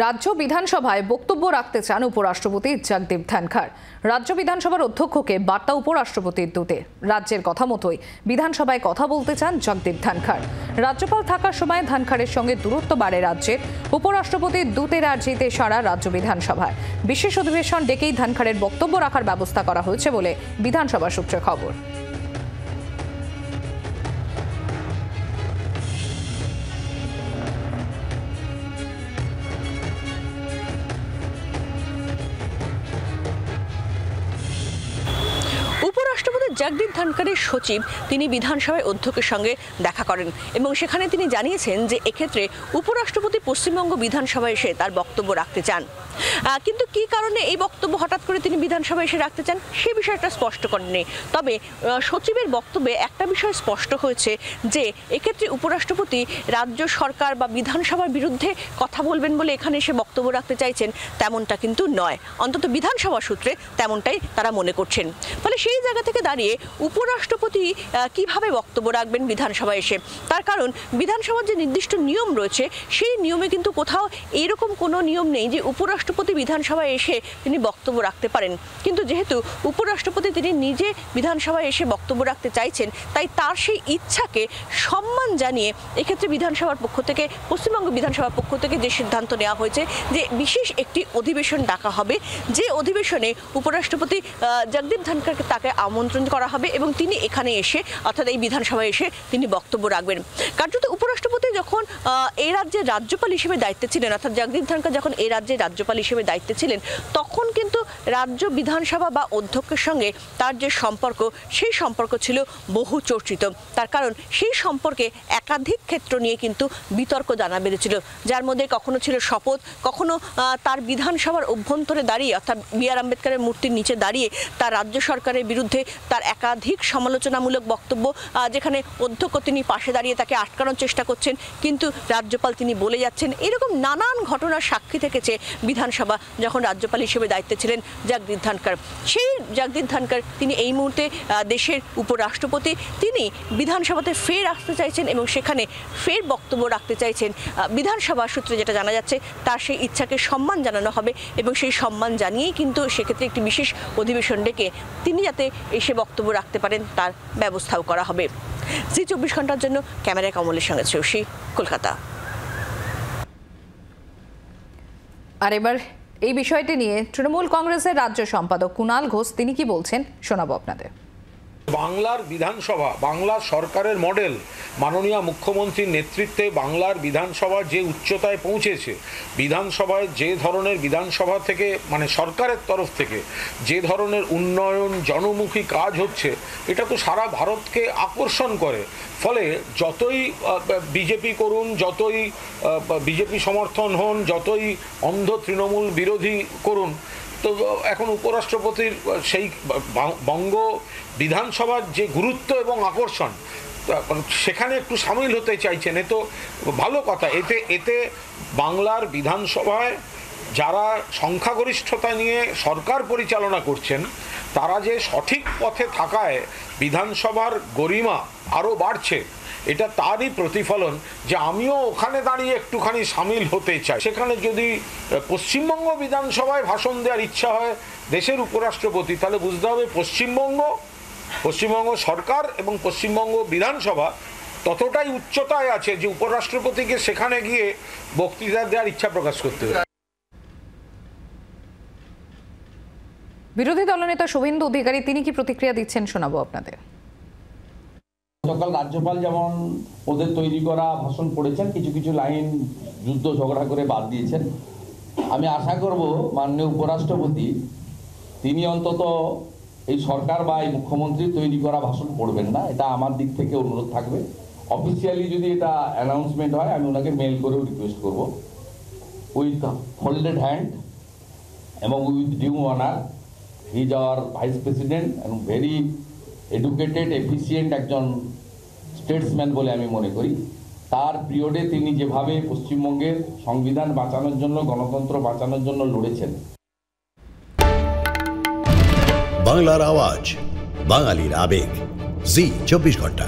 রাজ্য বিধানসভায় বক্তব্য রাখতে চান উপরাষ্ট্রপতি জগদীপ ধনখড়। রাজ্য বিধানসভার অধ্যক্ষকে বার্তা উপরাষ্ট্রপতির দূতে। রাজ্যের কথা মতোই বিধানসভায় কথা বলতে চান জগদীপ ধনখড়। রাজ্যপাল থাকার সময় ধনখড়ের সঙ্গে দূরত্ব বাড়ে রাজ্যের। উপরাষ্ট্রপতির দূতের আর্জিতে সারা রাজ্য বিধানসভায় বিশেষ অধিবেশন ডেকেই ধনখড়ের বক্তব্য রাখার ব্যবস্থা করা হয়েছে বলে বিধানসভা সূত্রে খবর। উপরাষ্ট্রপতি জগদীপ ধনখড়ের সচিব তিনি বিধানসভায় অধ্যক্ষের সঙ্গে দেখা করেন এবং সেখানে তিনি জানিয়েছেন যে এক্ষেত্রে উপরাষ্ট্রপতি পশ্চিমবঙ্গ বিধানসভায় এসে তার বক্তব্য রাখতে চান। কিন্তু কি কারণে এই বক্তব্য হঠাৎ করে তিনি বিধানসভায় এসে রাখতে চান সে বিষয়টা স্পষ্ট করেননি। তবে সচিবের বক্তব্যে একটা বিষয় স্পষ্ট হয়েছে যে এক্ষেত্রে উপরাষ্ট্রপতি রাজ্য সরকার বা বিধানসভার বিরুদ্ধে কথা বলবেন বলে এখানে এসে বক্তব্য রাখতে চাইছেন তেমনটা কিন্তু নয়, অন্তত বিধানসভা সূত্রে তেমনটাই তারা মনে করছেন। ফলে সেই জায়গা থেকে দাঁড়িয়ে উপরাষ্ট্রপতি কিভাবে বক্তব্য রাখবেন বিধানসভায় এসে, তার কারণ বিধানসভার যে নির্দিষ্ট নিয়ম রয়েছে সেই নিয়মে কিন্তু কোথাও এরকম কোনো নিয়ম নেই যে উপরাষ্ট্রপতি বিধানসভায় এসে তিনি বক্তব্য রাখতে পারেন। কিন্তু যেহেতু উপরাষ্ট্রপতি তিনি নিজে বিধানসভায় এসে বক্তব্য রাখতে চাইছেন, তাই তার সেই ইচ্ছাকে সম্মান জানিয়ে এক্ষেত্রে বিধানসভার পক্ষ থেকে পশ্চিমবঙ্গ বিধানসভার পক্ষ থেকে যে সিদ্ধান্ত নেওয়া হয়েছে যে বিশেষ একটি অধিবেশন ডাকা হবে, যে অধিবেশনে উপরাষ্ট্রপতি জগদীপ ধনখড়কে তাকে আমন্ত্রণ করা হবে এবং তিনি এখানে এসে অর্থাৎ এই বিধানসভায় এসে তিনি বক্তব্য রাখবেন। কার্যত উপরাষ্ট্রপতি যখন এই রাজ্যের রাজ্যপাল হিসেবে দায়িত্বে ছিলেন, অর্থাৎ জগদীপ ধনখড় যখন এই রাজ্যের রাজ্যপাল হিসেবে দায়িত্বে ছিলেন, তখন কিন্তু রাজ্য বিধানসভা বা অধ্যক্ষের সঙ্গে তার যে সম্পর্ক সেই সম্পর্ক ছিল বহু চর্চিত। তার কারণ সেই সম্পর্কে একাধিক ক্ষেত্র নিয়ে কিন্তু বিতর্ক জানা বেড়েছিল, যার মধ্যে কখনো ছিল শপথ, কখনো তার বিধানসভার অভ্যন্তরে দাঁড়িয়ে অর্থাৎ বি.আর. আম্বেদকরের মূর্তির নিচে দাঁড়িয়ে তার রাজ্য সরকারের বিরুদ্ধে তার একাধিক সমালোচনামূলক বক্তব্য, যেখানে অধ্যক্ষ তিনি পাশে দাঁড়িয়ে তাকে আটকানোর চেষ্টা করছেন কিন্তু রাজ্যপাল তিনি বলে যাচ্ছেন। এরকম নানান ঘটনার সাক্ষী থেকেছে বিধানসভা যখন রাজ্যপাল হিসেবে দায়িত্বে ছিলেন জগদীপ ধনখড়। সেই জগদীপ ধনখড় তিনি এই মুহূর্তে দেশের উপরাষ্ট্রপতি, তিনি বিধানসভাতে ফের আসতে চাইছেন এবং সেখানে ফের বক্তব্য রাখতে চাইছেন। বিধানসভা সূত্রে যেটা জানা যাচ্ছে তার সেই ইচ্ছাকে সম্মান জানানো হবে এবং সেই সম্মান জানিয়েই কিন্তু সেক্ষেত্রে একটি বিশেষ অধিবেশন ডেকে তিনি যাতে এসে বক্তব্য রাখতে পারেন তার ব্যবস্থাও করা হবে। জি 24 ঘন্টার জন্য ক্যামেরায় কমলের সঙ্গে শ্রেয়সী, কলকাতা। আর এবার এই বিষয়টি নিয়ে তৃণমূল কংগ্রেসের রাজ্য সম্পাদক কুণাল ঘোষ তিনি কি বলছেন শোনাবো আপনাদের। বাংলার বিধানসভা বাংলার সরকারের মডেল, মাননীয় মুখ্যমন্ত্রীর নেতৃত্বে বাংলার বিধানসভা যে উচ্চতায় পৌঁছেছে, বিধানসভায় যে ধরনের বিধানসভা থেকে মানে সরকারের তরফ থেকে যে ধরনের উন্নয়ন জনমুখী কাজ হচ্ছে, এটা তো সারা ভারতকে আকর্ষণ করে। ফলে যতই বিজেপি করুন, যতই বিজেপি সমর্থন হন, যতই অন্ধ তৃণমূল বিরোধী করুন, তো এখন উপরাষ্ট্রপতির সেই বঙ্গ বিধানসভার যে গুরুত্ব এবং আকর্ষণ সেখানে একটু সামিল হতে চাইছেন, এ তো ভালো কথা। এতে বাংলার বিধানসভায় যারা সংখ্যাগরিষ্ঠতা নিয়ে সরকার পরিচালনা করছেন তারা যে সঠিক পথে থাকায় বিধানসভার গরিমা আরও বাড়ছে, এটা তারই প্রতিফলন যে আমিও ওখানে দাঁড়িয়ে একটুখানি সামিল হতে চাই। সেখানে যদি পশ্চিমবঙ্গ বিধানসভায় ভাষণ দেওয়ার ইচ্ছা হয় দেশের উপরাষ্ট্রপতি, তাহলে বুঝতে হবে পশ্চিমবঙ্গ সরকার এবং পশ্চিমবঙ্গ বিধানসভা ততটাই উচ্চতায় আছে যে উপরাষ্ট্রপতিকে সেখানে গিয়ে বক্তৃতা দেওয়ার ইচ্ছা প্রকাশ করতে হবে। বিরোধী দলনেতা শুভেন্দু অধিকারী তিনি কি প্রতিক্রিয়া দিচ্ছেন শোনাবো আপনাদের। গতকাল রাজ্যপাল যেমন ওদের তৈরি করা ভাষণ পড়েছেন, কিছু কিছু লাইন যুদ্ধ ঝগড়া করে বাদ দিয়েছেন। আমি আশা করব মাননীয় উপরাষ্ট্রপতি তিনি অন্তত এই সরকার বা এই মুখ্যমন্ত্রী তৈরি করা ভাষণ পড়বেন না, এটা আমার দিক থেকে অনুরোধ থাকবে। অফিসিয়ালি যদি এটা অ্যানাউন্সমেন্ট হয় আমি ওনাকে মেল করেও রিকোয়েস্ট করব উইথ ফোল্ডেড হ্যান্ড এবং with due honour. He is our vice president এবং ভেরি এডুকেটেড এফিসিয়েন্ট একজন স্টেটসম্যান বলে আমি মনে করি। তার পিরিয়ডে তিনি যেভাবে পশ্চিমবঙ্গের সংবিধান বাঁচানোর জন্য, গণতন্ত্র বাঁচানোর জন্য লড়েছেন। বাংলার আওয়াজ, বাঙালির আবেগ, জি 24 ঘন্টা।